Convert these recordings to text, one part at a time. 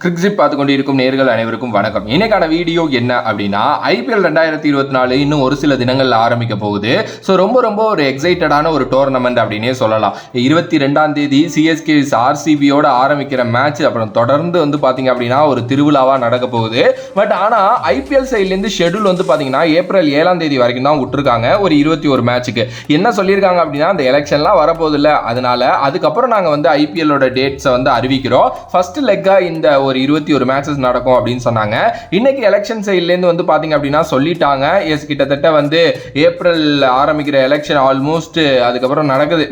கிரிக்ஸிப் பார்த்து கொண்டிருக்கும் நேர்கள் அனைவருக்கும் வணக்கம். இன்னைக்கான வீடியோ என்ன அப்படின்னா, ஐபிஎல் 2024 இன்னும் ஒரு சில தினங்கள்ல ஆரம்பிக்க போகுது. ஸோ ரொம்ப ஒரு எக்ஸைட்டடான ஒரு டோர்னமெண்ட் அப்படின்னே சொல்லலாம். 22ஆம் தேதி சிஎஸ்கே ஆர்சிபியோட ஆரம்பிக்கிற மேட்ச், அப்புறம் தொடர்ந்து வந்து பார்த்தீங்க அப்படின்னா ஒரு திருவிழாவா நடக்க போகுது. பட் ஆனால் ஐபிஎல் சைட்லேருந்து ஷெடியூல் வந்து பார்த்தீங்கன்னா ஏப்ரல் 7ஆம் தேதி வரைக்கும் தான் விட்டுருக்காங்க. ஒரு 21 மேட்சுக்கு என்ன சொல்லியிருக்காங்க அப்படின்னா, அந்த எலெக்ஷன்லாம் வரப்போகுது இல்லை, அதனால அதுக்கப்புறம் நாங்கள் வந்து ஐபிஎல்லோட டேட்ஸை வந்து அறிவிக்கிறோம். ஃபர்ஸ்ட் லெக்கா இந்த ஒரு 21 மேட்சஸ் நடக்கும் அப்படின்னு சொன்னாங்க. இன்னைக்கு எலெக்ஷன் சைட்லேருந்து வந்து பார்த்தீங்க அப்படின்னா சொல்லிட்டாங்க. எஸ், கிட்டத்தட்ட வந்து ஏப்ரல் ஆரம்பிக்கிற எலெக்ஷன் ஆல்மோஸ்ட் அதுக்கப்புறம் நடக்குது.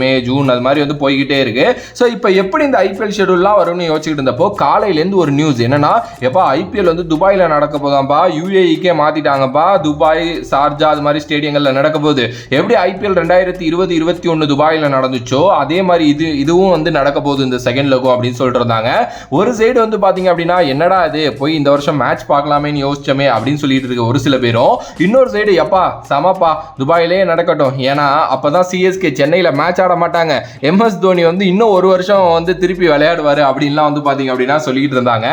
மே ஜூன் அது மாதிரி வந்து போய்கிட்டே இருக்கு. ஸோ இப்போ எப்படி இந்த ஐபிஎல் ஷெடியூல்லாம் வரும்னு யோசிச்சுட்டு இருந்தப்போ காலையிலேருந்து ஒரு நியூஸ் என்னன்னா, எப்பா ஐபிஎல் வந்து துபாயில் நடக்க போதாம்பா, யூஏஇக்கே மாத்திட்டாங்கப்பா, துபாய் சார்ஜா அது மாதிரி ஸ்டேடியங்களில் நடக்க போகுது. எப்படி ஐபிஎல் 2020-21 துபாயில் நடந்துச்சோ அதே மாதிரி இதுவும் வந்து நடக்க போகுது இந்த செகண்ட் லெக்கும் அப்படின்னு சொல்லிட்டு இருந்தாங்க. ஒரு சைடு வந்து பாத்தீங்க அப்படின்னா, என்னடா இது போய் இந்த வருஷம் மேட்ச் பார்க்கலாமேன்னு யோசிச்சோமே அப்படின்னு சொல்லிட்டு இருக்கு ஒரு சில பேரும். இன்னொரு சைடு எப்பா சமப்பா துபாயிலேயே நடக்கட்டும், ஏன்னா அப்பதான் சிஎஸ்கே சென்னையில மேட்ச் ஆட மாட்டாங்க, எம்எஸ் தோனி வந்து இன்னும் ஒரு வருஷம் வந்து திருப்பி விளையாடுவாரு அப்படின்லாம் வந்து பாத்தீங்க அப்படின்னா சொல்லிட்டு இருந்தாங்க.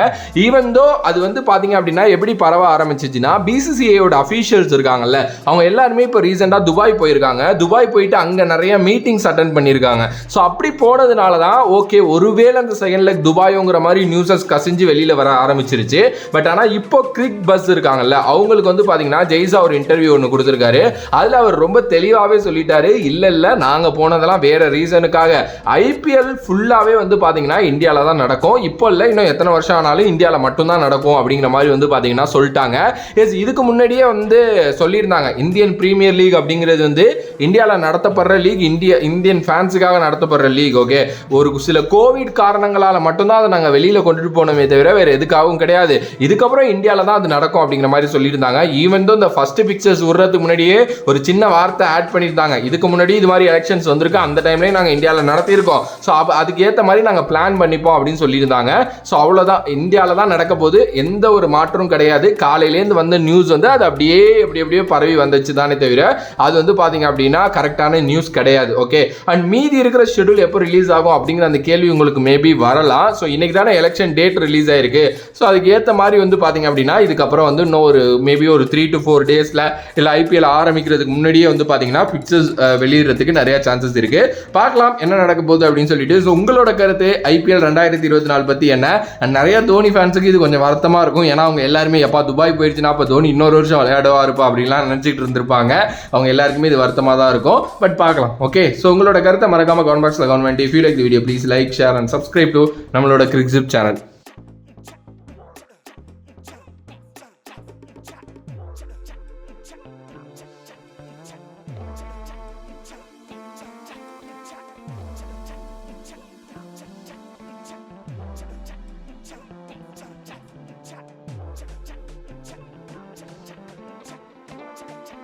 ஈவன் தோ அது வந்து பாத்தீங்க அப்படின்னா எப்படி பரவ ஆரம்பிச்சிச்சுன்னா, பிசிசிஐயோட அஃபீஷியல்ஸ் இருக்காங்கல்ல, அவங்க எல்லாருமே இப்போ ரீசெண்டா துபாய் போயிருக்காங்க. துபாய் போயிட்டு அங்க நிறைய மீட்டிங்ஸ் அட்டென்ட் பண்ணியிருக்காங்க. ஸோ அப்படி போனதுனால தான் ஓகே, ஒருவேளை அந்த செகண்ட் லெக் துபாயோங்கிற மாதிரி நியூஸஸ் கசிஞ்சு வெளியில வர ஆரம்பிச்சிருச்சு. பட் ஆனா இப்போ கிரிக் பஸ் இருக்காங்கல்ல, அவங்களுக்கு வந்து பாத்தீங்கன்னா ஜெய்சா ஒரு இன்டர்வியூ ஒன்று கொடுத்திருக்காரு. அதுல அவர் ரொம்ப தெளிவாவே சொல்லிட்டாரு, இல்ல நாங்க போனதெல்லாம் வேற ரீசனுக்காக, ஐபிஎல் ஃபுல்லாவே வந்து பாத்தீங்கன்னா இந்தியால தான் நடக்கும், இப்போ இல்ல இன்னும் எத்தனை வருஷம் ஆனாலும் இந்தியால மட்டும் தான் நடக்கும் அப்படிங்கிற மாதிரி வந்து பாத்தீங்கன்னா சொல்லிட்டாங்க. எஸ், இதுக்கு முன்னாடியே வந்து சொல்லியிருந்தாங்க, இந்தியன் பிரீமியர் லீக் அப்படிங்கிறது வந்து இந்தியால நடத்தப்படுற லீக், இந்தியன் ஃபேன்ஸுக்காக நடத்தப்படுற லீக். ஓகே, ஒரு சில கோவிட் காரணங்களால மட்டும்தான் அதை நாங்கள் வெளியில கொண்டுட்டு போனோமே தவிர வேற எதுக்காகவும் கிடையாது, இதுக்கப்புறம் இந்தியாவில் தான் அது நடக்கும் அப்படிங்கிற மாதிரி சொல்லியிருந்தாங்க. ஈவன் தோ இந்த ஃபர்ஸ்ட் பிக்சர்ஸ் விடுறதுக்கு முன்னாடியே ஒரு சின்ன வார்த்தை ஆட் பண்ணியிருந்தாங்க, இதுக்கு முன்னாடி இது மாதிரி எலெக்ஷன்ஸ் வந்திருக்கு, அந்த டைம்லேயே நாங்கள் இந்தியாவில் நடத்தியிருக்கோம், ஸோ அதுக்கு ஏற்ற மாதிரி நாங்கள் பிளான் பண்ணிப்போம் அப்படின்னு சொல்லியிருந்தாங்க. ஸோ அவ்வளோதான், இந்தியாவில் தான் நடக்க போது, எந்த ஒரு மாற்றமும் கிடையாது. காலையிலேருந்து வந்த நியூஸ் வந்து அது அப்படியே பரவி வந்துச்சு தானே தவிர அது வந்து பார்த்தீங்க அப்படின்னா கரெக்டான நியூஸ் கிடையாது. ஓகே, அண்ட் மீதி இருக்கிற ஷெடியூல் எப்போ ரிலீஸ் ஆகும் அப்படிங்கிற அந்த கேள்வி உங்களுக்கு மேபி வரலாம். ஸோ இன்னைக்கு தானே எலெக்ஷன் டேட் ரிலீஸ் ஆயிருக்கு. ஸோ அதுக்கு ஏற்ற மாதிரி வந்து பார்த்தீங்க அப்படின்னா இதுக்கப்புறம் வந்து இன்னும் ஒரு மேபி ஒரு 3 to 4 டேஸில் இல்லை ஐபிஎல் ஆரம்பிக்கிறதுக்கு முன்னாடியே வந்து பார்த்தீங்கன்னா பிக்சர்ஸ் வெளியிடறதுக்கு நிறைய சான்சஸ் இருக்கு. பார்க்கலாம் என்ன நடக்க போகுது அப்படின்னு சொல்லிட்டு. ஸோ உங்களோட கருத்து ஐபிஎல் 2024 பற்றி என்ன? நிறைய தோனி ஃபேன்ஸுக்கு இது கொஞ்சம் வருத்தமாக இருக்கும். ஏன்னா அவங்க எல்லாருமே எப்பா துபாய் போயிடுச்சுன்னா அப்போ தோனி இன்னொரு வருஷம் விளையாடுவா இருப்பா அப்படின்லாம் நினச்சிட்டு இருந்திருப்பாங்க. அவங்க எல்லாருக்குமே இது வருத்தமாக தான் இருக்கும். பட் பார்க்கலாம். ஓகே, ஸோ உங்களோட கருத்தை மறக்காம கமெண்ட் பாக்ஸில் கமெண்ட் பண்ணி, if you like the video please like, share and subscribe to நம்மளோட கிரிக்ஸிப் சேனல்.